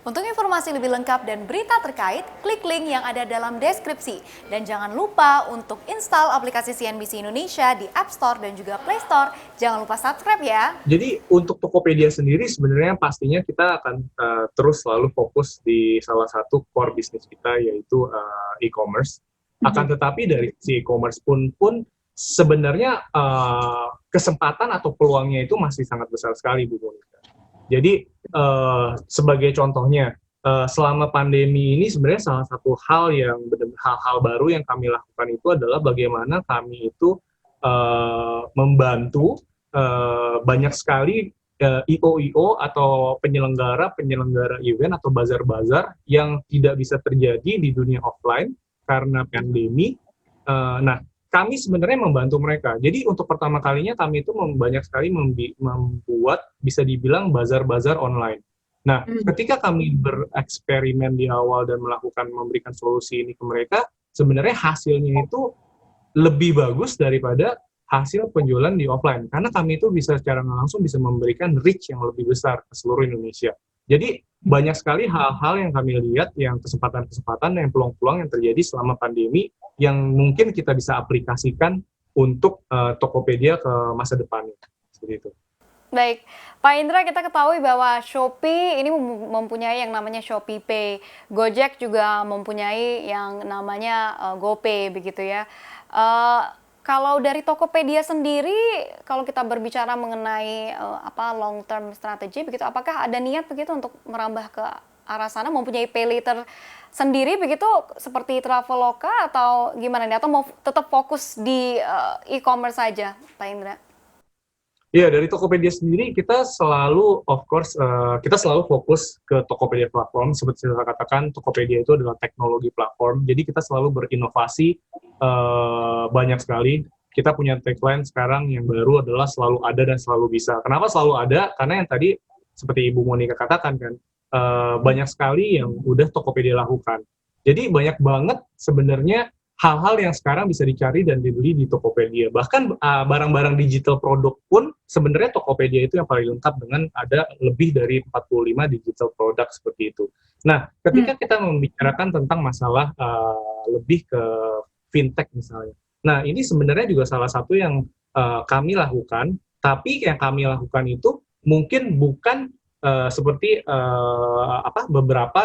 Untuk informasi lebih lengkap dan berita terkait, klik link yang ada dalam deskripsi. Dan jangan lupa untuk install aplikasi CNBC Indonesia di App Store dan juga Play Store. Jangan lupa subscribe ya. Jadi untuk Tokopedia sendiri sebenarnya pastinya kita akan terus selalu fokus di salah satu core bisnis kita, yaitu e-commerce. Akan tetapi dari si e-commerce pun sebenarnya kesempatan atau peluangnya itu masih sangat besar sekali, Bu Monica. Jadi sebagai contohnya, selama pandemi ini sebenarnya salah satu hal yang hal-hal baru yang kami lakukan itu adalah bagaimana kami itu membantu banyak sekali IO atau penyelenggara event atau bazar-bazar yang tidak bisa terjadi di dunia offline karena pandemi. Nah, kami sebenarnya membantu mereka. Jadi untuk pertama kalinya kami itu banyak sekali membuat bisa dibilang bazar-bazar online. Nah, ketika kami bereksperimen di awal dan memberikan solusi ini ke mereka, sebenarnya hasilnya itu lebih bagus daripada hasil penjualan di offline. Karena kami itu bisa secara langsung bisa memberikan reach yang lebih besar ke seluruh Indonesia. Jadi banyak sekali hal-hal yang kami lihat, yang kesempatan-kesempatan, yang peluang-peluang yang terjadi selama pandemi, yang mungkin kita bisa aplikasikan untuk Tokopedia ke masa depannya. Seperti itu. Baik, Pak Indra, kita ketahui bahwa Shopee ini mempunyai yang namanya Shopee Pay. Gojek juga mempunyai yang namanya GoPay, begitu ya. Kalau dari Tokopedia sendiri, kalau kita berbicara mengenai long term strategy, begitu, apakah ada niat begitu untuk merambah ke arah sana, mempunyai pay later sendiri begitu seperti Traveloka atau gimana nih? Atau mau tetap fokus di e-commerce saja, Pak Indra? Iya, dari Tokopedia sendiri kita selalu, of course, kita selalu fokus ke Tokopedia platform. Seperti saya katakan, Tokopedia itu adalah teknologi platform. Jadi kita selalu berinovasi banyak sekali. Kita punya tagline sekarang yang baru adalah selalu ada dan selalu bisa. Kenapa selalu ada? Karena yang tadi seperti Ibu Monica katakan kan, banyak sekali yang udah Tokopedia lakukan. Jadi banyak banget sebenarnya hal-hal yang sekarang bisa dicari dan dibeli di Tokopedia. Bahkan barang-barang digital produk pun sebenarnya Tokopedia itu yang paling lengkap dengan ada lebih dari 45 digital produk seperti itu. Nah, ketika kita membicarakan tentang masalah lebih ke fintech misalnya. Nah, ini sebenarnya juga salah satu yang kami lakukan, tapi yang kami lakukan itu mungkin bukan seperti beberapa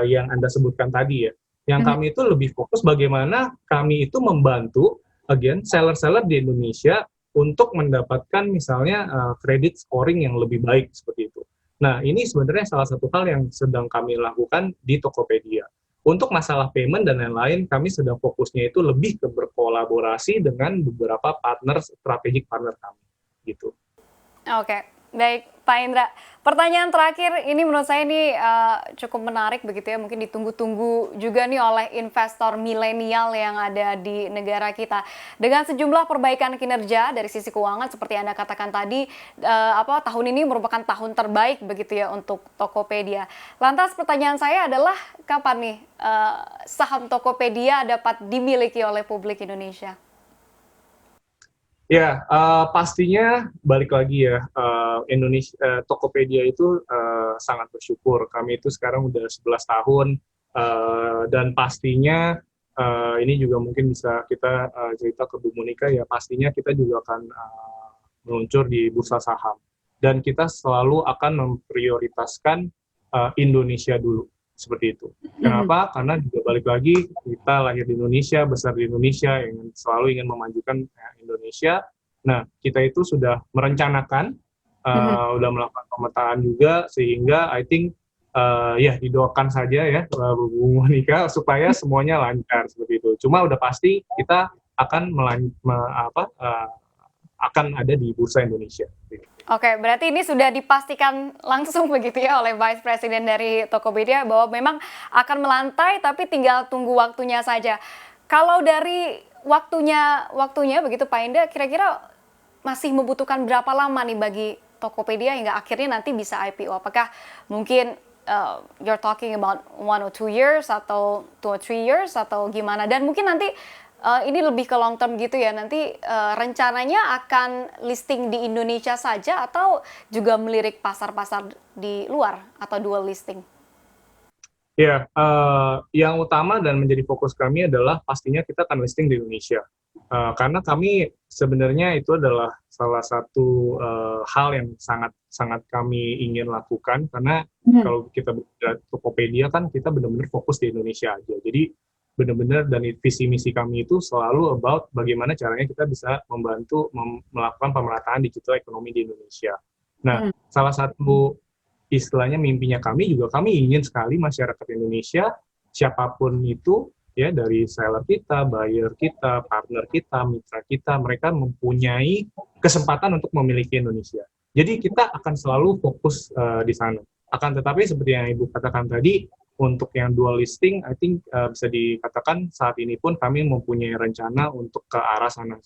yang Anda sebutkan tadi ya. Yang kami itu lebih fokus bagaimana kami itu membantu, again, seller-seller di Indonesia untuk mendapatkan misalnya kredit scoring yang lebih baik seperti itu. Nah, ini sebenarnya salah satu hal yang sedang kami lakukan di Tokopedia. Untuk masalah payment dan lain-lain, kami sedang fokusnya itu lebih ke berkolaborasi dengan beberapa strategic partner kami, gitu. Oke, baik Pak Indra. Pertanyaan terakhir ini menurut saya ini cukup menarik begitu ya, mungkin ditunggu-tunggu juga nih oleh investor milenial yang ada di negara kita. Dengan sejumlah perbaikan kinerja dari sisi keuangan seperti Anda katakan tadi, tahun ini merupakan tahun terbaik begitu ya untuk Tokopedia. Lantas pertanyaan saya adalah kapan nih saham Tokopedia dapat dimiliki oleh publik Indonesia? Ya, pastinya balik lagi ya, Tokopedia itu sangat bersyukur. Kami itu sekarang udah 11 tahun, dan pastinya ini juga mungkin bisa kita cerita ke Bu Monica ya, pastinya kita juga akan meluncur di bursa saham. Dan kita selalu akan memprioritaskan Indonesia dulu, seperti itu. Kenapa? Karena juga balik lagi, kita lahir di Indonesia, besar di Indonesia, yang selalu ingin memajukan Indonesia. Nah, kita itu sudah merencanakan, udah melakukan pemetaan juga, sehingga I think didoakan saja ya Bu Monica supaya semuanya lancar seperti itu. Cuma udah pasti kita akan akan ada di Bursa Indonesia. Oke, berarti ini sudah dipastikan langsung begitu ya oleh Vice President dari Tokopedia bahwa memang akan melantai tapi tinggal tunggu waktunya saja. Kalau dari waktunya begitu Pak Indra, kira-kira masih membutuhkan berapa lama nih bagi Tokopedia hingga akhirnya nanti bisa IPO? Apakah mungkin you're talking about 1 or 2 years atau 2 or 3 years atau gimana? Dan mungkin nanti ini lebih ke long term gitu ya, nanti rencananya akan listing di Indonesia saja atau juga melirik pasar-pasar di luar atau dual listing? Ya, yang utama dan menjadi fokus kami adalah pastinya kita akan listing di Indonesia. Karena kami sebenarnya itu adalah salah satu hal yang sangat sangat kami ingin lakukan, karena kalau kita bicara Tokopedia kan kita benar-benar fokus di Indonesia aja. Jadi benar-benar, dan visi misi kami itu selalu about bagaimana caranya kita bisa membantu melakukan pemerataan digital ekonomi di Indonesia. Nah, salah satu istilahnya mimpinya kami juga, kami ingin sekali masyarakat Indonesia siapapun itu, ya, dari seller kita, buyer kita, partner kita, mitra kita, mereka mempunyai kesempatan untuk memiliki Indonesia. Jadi kita akan selalu fokus di sana. Akan tetapi seperti yang Ibu katakan tadi, untuk yang dual listing, I think bisa dikatakan saat ini pun kami mempunyai rencana untuk ke arah sana.